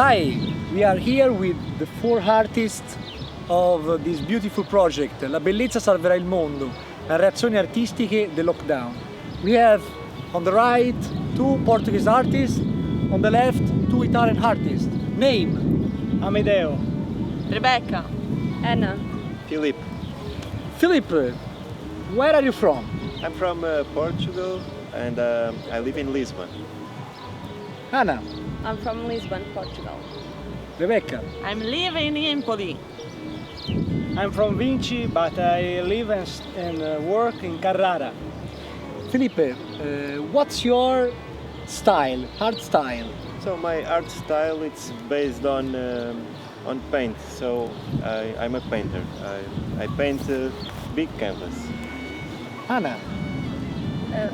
Hi, we are here with the 4 artists of this beautiful project, La Bellezza salverà il mondo, le reazioni artistiche del lockdown. We have on the right 2 Portuguese artists, on the left 2 Italian artists. Name? Amedeo. Rebecca. Anna. Filipe. Filipe, where are you from? I'm from Portugal and I live in Lisbon. Anna. I'm from Lisbon, Portugal. Rebecca. I'm living in Empoli. I'm from Vinci, but I live and work in Carrara. Filipe, what's your style, art style? So my art style it's based on paint. So I'm a painter. I paint big canvas. Anna.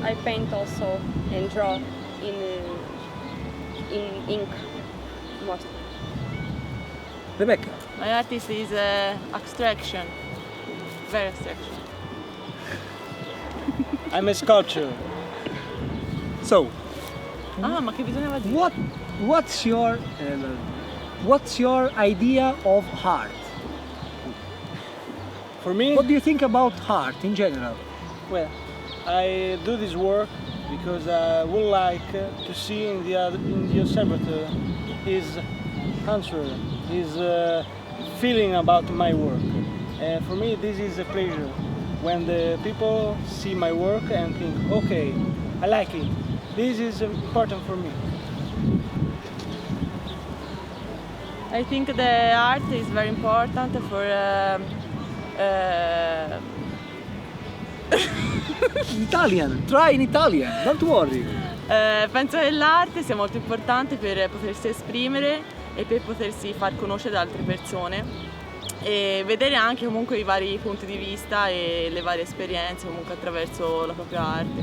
I paint also and draw in ink mostly. Rebecca. My artist is abstraction, very abstraction. I'm a sculptor. So, Ma che bisognava dire? what's your idea of art? For me, What do you think about art in general? well, I do this work because I would like to see in the observator his answer, his feeling about my work. And for me, this is a pleasure when the people see my work and think, okay, I like it. This is important for me. I think the art is very important for Italian, try in Italian, don't worry. penso che l'arte sia molto importante per potersi esprimere e per potersi far conoscere da altre persone e vedere anche comunque i vari punti di vista e le varie esperienze comunque attraverso la propria arte.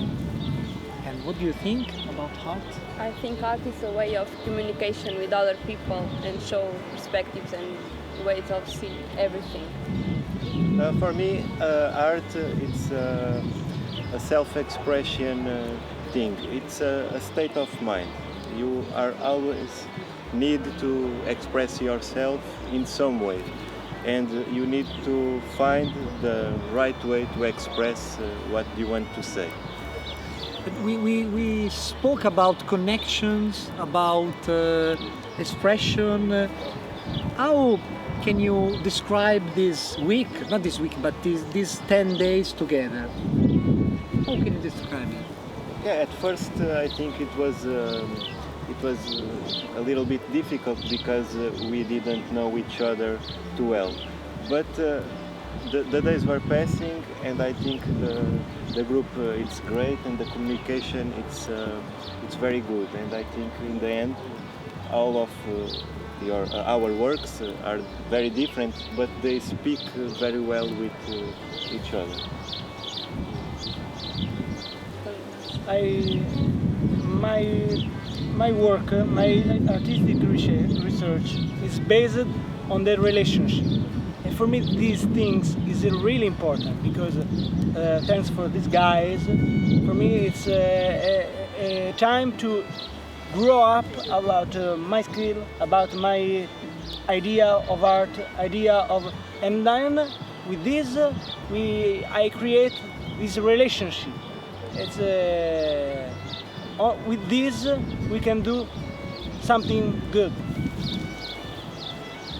And what do you think about art? I think art is a way of communication with other people and show perspectives and ways of seeing everything. For me, art it's a self-expression thing. It's a state of mind. You are always need to express yourself in some way, and you need to find the right way to express what you want to say. But we spoke about connections, about expression. How can you describe this week, not this week, but these 10 days together? How can you describe it? Yeah, at first I think it was a little bit difficult because we didn't know each other too well. But the days were passing, and I think the group it's great, and the communication it's very good. And I think in the end, all of our works are very different, but they speak very well with each other. My work, my artistic research is based on the relationship. And for me, these things is really important because thanks for these guys. For me, it's a time to grow up about my skill, about my idea of art, and then with this I create this relationship. It's with this we can do something good.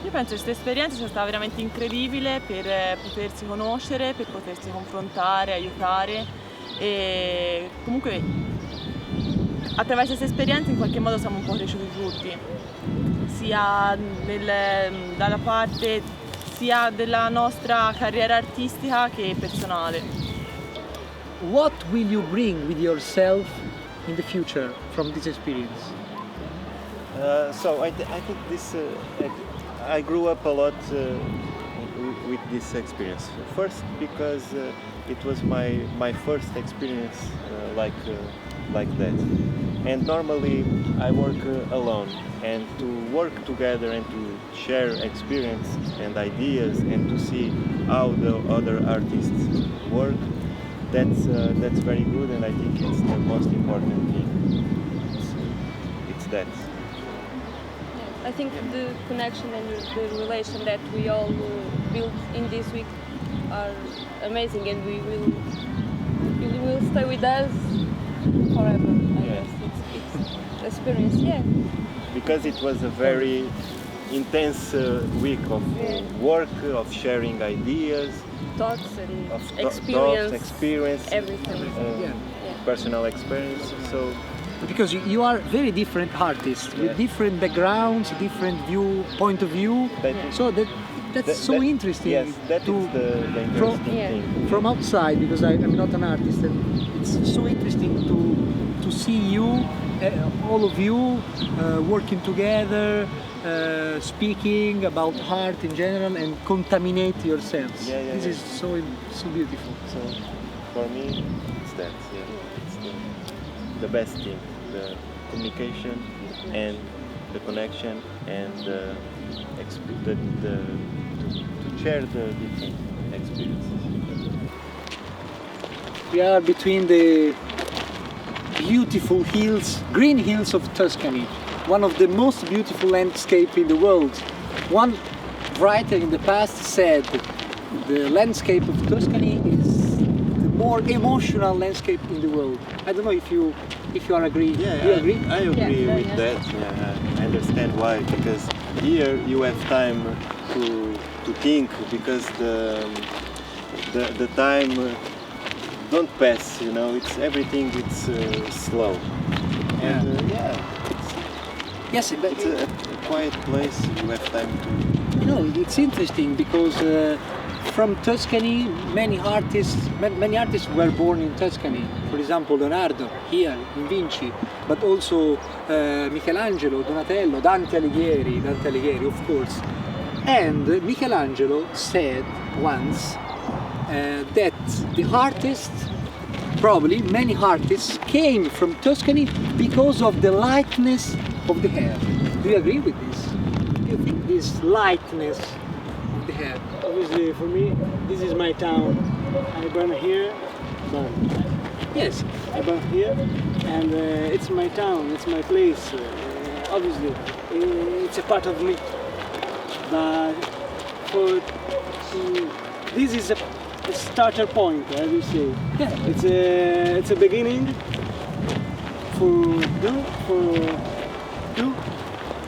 Io penso che questa esperienza sia stata veramente incredibile per potersi conoscere, per potersi confrontare, aiutare e comunque attraverso questa esperienza in qualche modo siamo un po' cresciuti tutti, sia dalla parte sia della nostra carriera artistica che personale. What will you bring with yourself in the future from this experience? So I think this. I grew up a lot with this experience. First, because it was my first experience like that. And normally I work alone, and to work together and to share experience and ideas and to see how the other artists work, that's very good, and I think it's the most important thing. It's that. I think the connection and the relation that we all built in this week are amazing, and it will stay with us forever. I guess it's experience, yeah. Because it was a very intense week of work, of sharing ideas, Thoughts and of experience, everything. personal experience. So Because you are very different artists with different backgrounds, different point of view. So that's so interesting. Yes, that is the interesting thing. From outside, because I'm not an artist, and it's so interesting to see you, all of you, working together, speaking about art in general, and contaminate yourselves. This is so beautiful. So for me, it's that. It's the best thing: the communication and the connection and to share the different experiences. We are between the beautiful hills, green hills of Tuscany, one of the most beautiful landscapes in the world. One writer in the past said the landscape of Tuscany is the more emotional landscape in the world. I don't know if you are agree. Yeah, Do you agree? I agree with that. Yeah, I understand why, because here you have time to think, because the time don't pass. You know, it's everything. It's slow. And Yes, but it's a quiet place. You have time to. You know, it's interesting because from Tuscany, many artists were born in Tuscany. For example, Leonardo here in Vinci, but also Michelangelo, Donatello, Dante Alighieri, of course. And Michelangelo said once that the artists, probably many artists, came from Tuscany because of the lightness of the hair. Do you agree with this? Do you think this lightness of the hair? Obviously, for me, this is my town. I born here, Yes. I born here, and it's my town, it's my place. Obviously, it's a part of me. But this is a starter point, I will say. Yeah. It's a beginning for do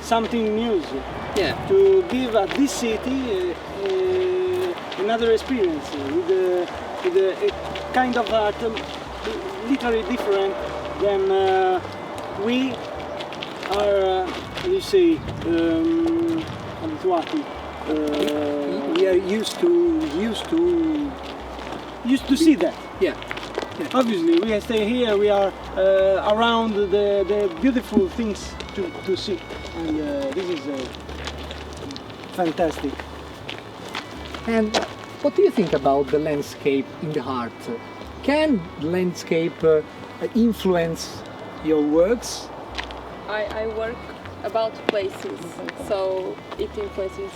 something new. Yeah. To give at this city another experience with a kind of art literally different than we are, you say, abituati. We are used to See that. Yeah. Obviously, we stay here. We are around the beautiful things to see, and this is fantastic. And what do you think about the landscape in the art? Can landscape influence your works? I work about places, so it influences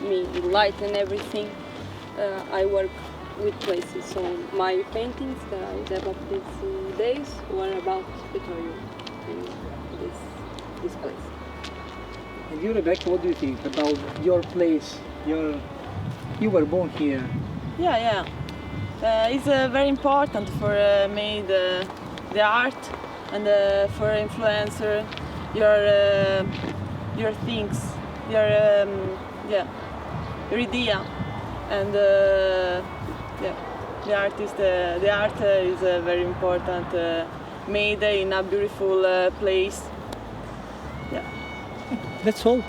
me, light and everything. I work with places, so my paintings that I developed these days were about Petroio, this place. And you, Rebecca, what do you think about your place? You were born here. Yeah. It's very important for me the art and for influencer your things, your idea, and the art is very important. Made in a beautiful place. Yeah. That's all.